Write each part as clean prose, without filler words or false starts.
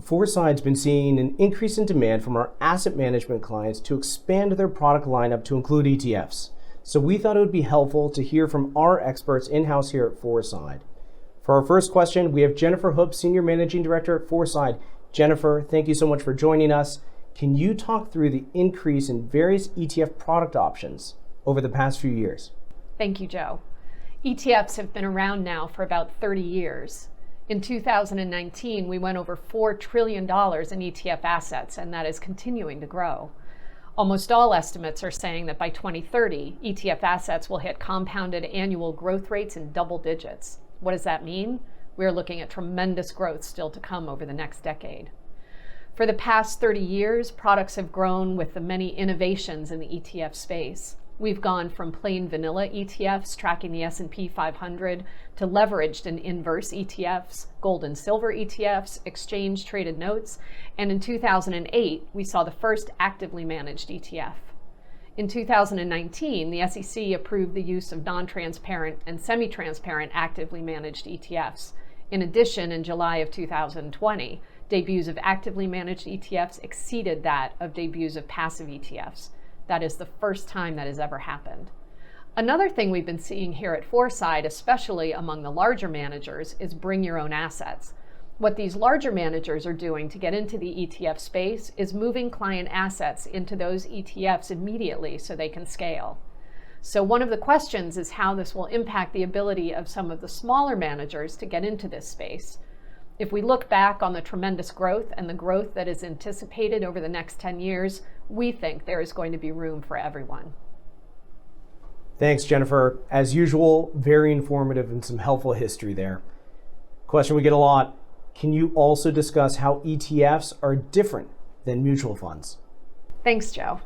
Foreside's been seeing an increase in demand from our asset management clients to expand their product lineup to include ETFs. So we thought it would be helpful to hear from our experts in-house here at Foreside. For our first question, we have Jennifer Hoop, Senior Managing Director at Foreside. Jennifer, thank you so much for joining us. Can you talk through the increase in various ETF product options over the past few years? Thank you, Joe. ETFs have been around now for about 30 years. In 2019, we went over $4 trillion in ETF assets, and that is continuing to grow. Almost all estimates are saying that by 2030, ETF assets will hit compounded annual growth rates in double digits. What does that mean? We're looking at tremendous growth still to come over the next decade. For the past 30 years, products have grown with the many innovations in the ETF space. We've gone from plain vanilla ETFs tracking the S&P 500 to leveraged and inverse ETFs, gold and silver ETFs, exchange-traded notes, and in 2008, we saw the first actively managed ETF. In 2019, the SEC approved the use of non-transparent and semi-transparent actively managed ETFs. In addition, in July of 2020, debuts of actively managed ETFs exceeded that of debuts of passive ETFs. That is the first time that has ever happened. Another thing we've been seeing here at Foreside, especially among the larger managers, is bring your own assets. What these larger managers are doing to get into the ETF space is moving client assets into those ETFs immediately so they can scale. So one of the questions is how this will impact the ability of some of the smaller managers to get into this space. If we look back on the tremendous growth and the growth that is anticipated over the next 10 years, we think there is going to be room for everyone. Thanks, Jennifer. As usual, very informative and some helpful history there. Question we get a lot, can you also discuss how ETFs are different than mutual funds? Thanks, Joe.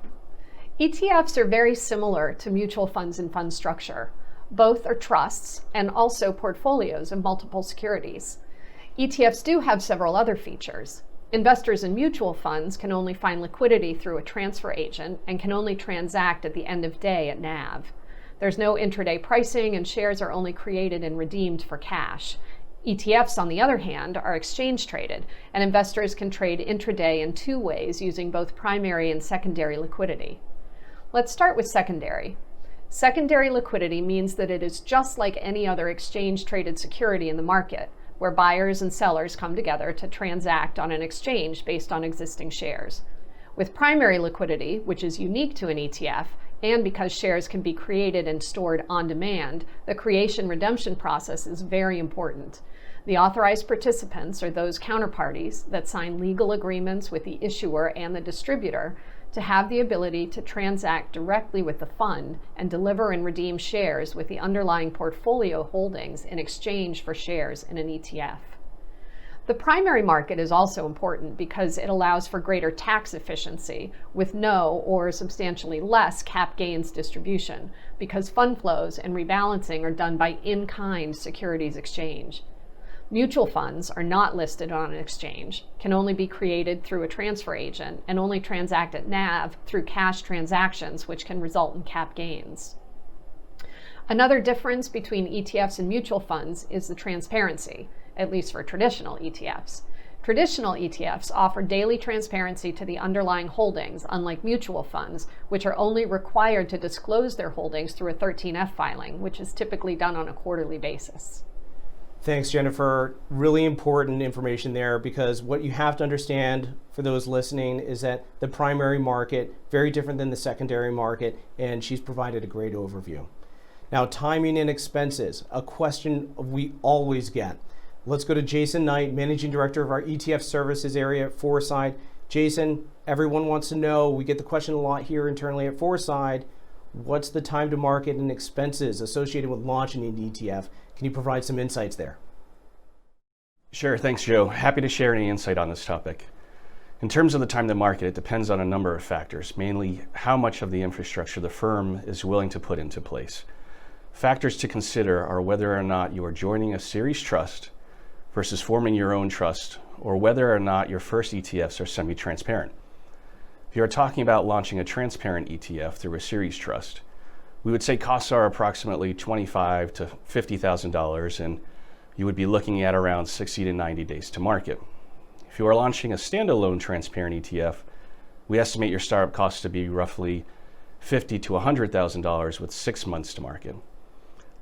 ETFs are very similar to mutual funds in fund structure. Both are trusts and also portfolios of multiple securities. ETFs do have several other features. Investors in mutual funds can only find liquidity through a transfer agent and can only transact at the end of day at NAV. There's no intraday pricing and shares are only created and redeemed for cash. ETFs, on the other hand, are exchange traded, and investors can trade intraday in two ways using both primary and secondary liquidity. Let's start with secondary. Secondary liquidity means that it is just like any other exchange traded security in the market, where buyers and sellers come together to transact on an exchange based on existing shares. With primary liquidity, which is unique to an ETF, and because shares can be created and stored on demand, the creation-redemption process is very important. The authorized participants are those counterparties that sign legal agreements with the issuer and the distributor to have the ability to transact directly with the fund and deliver and redeem shares with the underlying portfolio holdings in exchange for shares in an ETF. The primary market is also important because it allows for greater tax efficiency with no or substantially less cap gains distribution because fund flows and rebalancing are done by in-kind securities exchange. Mutual funds are not listed on an exchange, can only be created through a transfer agent, and only transact at NAV through cash transactions, which can result in cap gains. Another difference between ETFs and mutual funds is the transparency, at least for traditional ETFs. Traditional ETFs offer daily transparency to the underlying holdings, unlike mutual funds, which are only required to disclose their holdings through a 13F filing, which is typically done on a quarterly basis. Thanks, Jennifer. Really important information there because what you have to understand for those listening is that the primary market, very different than the secondary market, and she's provided a great overview. Now, timing and expenses, a question we always get. Let's go to Jason Knight, Managing Director of our ETF Services area at Foreside. Jason, everyone wants to know, we get the question a lot here internally at Foreside, what's the time to market and expenses associated with launching an ETF? Can you provide some insights there? Sure, thanks, Joe. Happy to share any insight on this topic. In terms of the time to market, it depends on a number of factors, mainly how much of the infrastructure the firm is willing to put into place. Factors to consider are whether or not you are joining a series trust versus forming your own trust, or whether or not your first ETFs are semi-transparent. If you are talking about launching a transparent ETF through a series trust, we would say costs are approximately $25,000 to $50,000, and you would be looking at around 60 to 90 days to market. If you are launching a standalone transparent ETF, we estimate your startup costs to be roughly $50,000 to $100,000 with 6 months to market.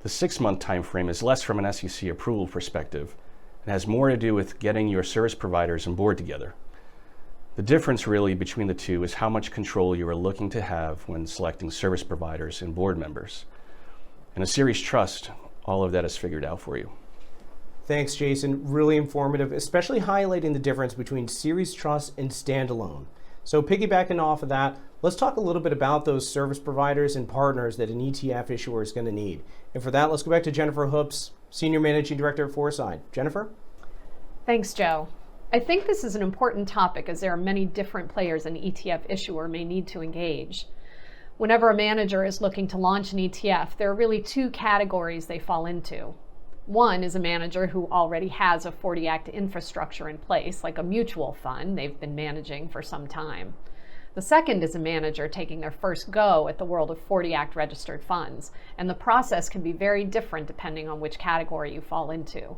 The 6-month time frame is less from an SEC approval perspective and has more to do with getting your service providers and board together. The difference really between the two is how much control you are looking to have when selecting service providers and board members. In a series trust, all of that is figured out for you. Thanks, Jason. Really informative, especially highlighting the difference between series trust and standalone. So piggybacking off of that, let's talk a little bit about those service providers and partners that an ETF issuer is going to need. And for that, let's go back to Jennifer Hoops, Senior Managing Director at Foreside. Jennifer? Thanks, Joe. I think this is an important topic as there are many different players an ETF issuer may need to engage. Whenever a manager is looking to launch an ETF, there are really two categories they fall into. One is a manager who already has a 40 Act infrastructure in place, like a mutual fund they've been managing for some time. The second is a manager taking their first go at the world of 40 Act registered funds, and the process can be very different depending on which category you fall into.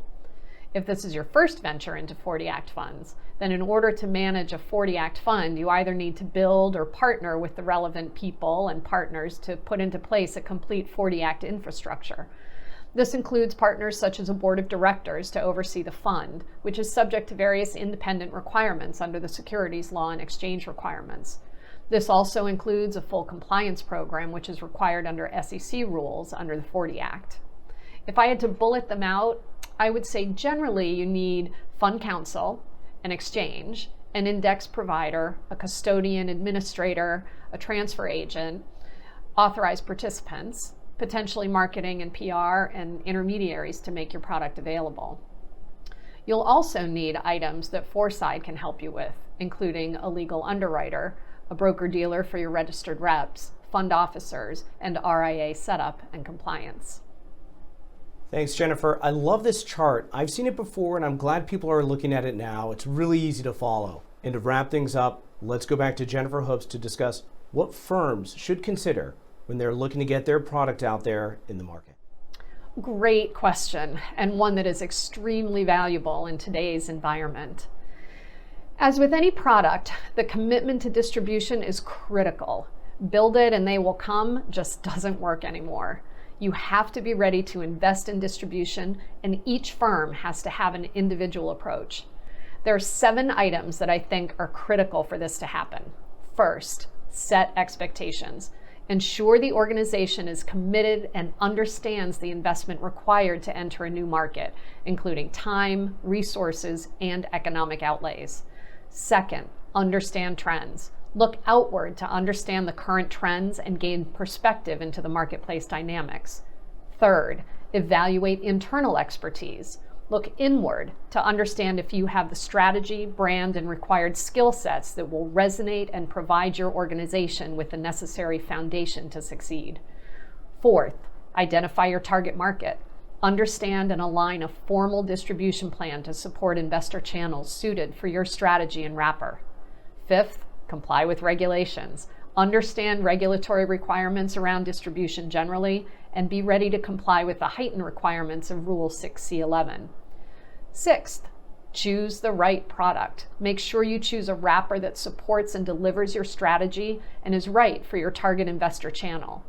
If this is your first venture into 40 Act funds, then in order to manage a 40 Act fund, you either need to build or partner with the relevant people and partners to put into place a complete 40 Act infrastructure. This includes partners such as a board of directors to oversee the fund, which is subject to various independent requirements under the securities law and exchange requirements. This also includes a full compliance program, which is required under SEC rules under the 40 Act. If I had to bullet them out, I would say generally you need fund counsel, an exchange, an index provider, a custodian administrator, a transfer agent, authorized participants, potentially marketing and PR, and intermediaries to make your product available. You'll also need items that Foreside can help you with, including a legal underwriter, a broker-dealer for your registered reps, fund officers, and RIA setup and compliance. Thanks, Jennifer. I love this chart. I've seen it before, and I'm glad people are looking at it now. It's really easy to follow. And to wrap things up, let's go back to Jennifer Hoops to discuss what firms should consider when they're looking to get their product out there in the market. Great question, and one that is extremely valuable in today's environment. As with any product, the commitment to distribution is critical. Build it and they will come just doesn't work anymore. You have to be ready to invest in distribution, and each firm has to have an individual approach. There are 7 items that I think are critical for this to happen. First, set expectations. Ensure the organization is committed and understands the investment required to enter a new market, including time, resources, and economic outlays. Second, understand trends. Look outward to understand the current trends and gain perspective into the marketplace dynamics. Third, evaluate internal expertise. Look inward to understand if you have the strategy, brand, and required skill sets that will resonate and provide your organization with the necessary foundation to succeed. Fourth, identify your target market. Understand and align a formal distribution plan to support investor channels suited for your strategy and wrapper. Fifth, comply with regulations. Understand regulatory requirements around distribution generally, and be ready to comply with the heightened requirements of Rule 6C11. Sixth, choose the right product. Make sure you choose a wrapper that supports and delivers your strategy and is right for your target investor channel.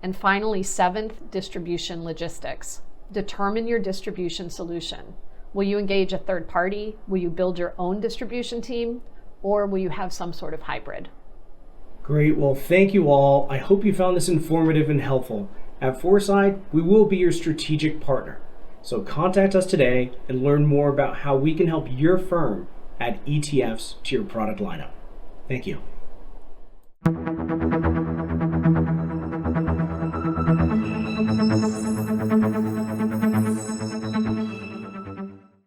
And finally, seventh, distribution logistics. Determine your distribution solution. Will you engage a third party? Will you build your own distribution team? Or will you have some sort of hybrid? Great. Well, thank you all. I hope you found this informative and helpful. At Foreside, we will be your strategic partner. So contact us today and learn more about how we can help your firm add ETFs to your product lineup. Thank you.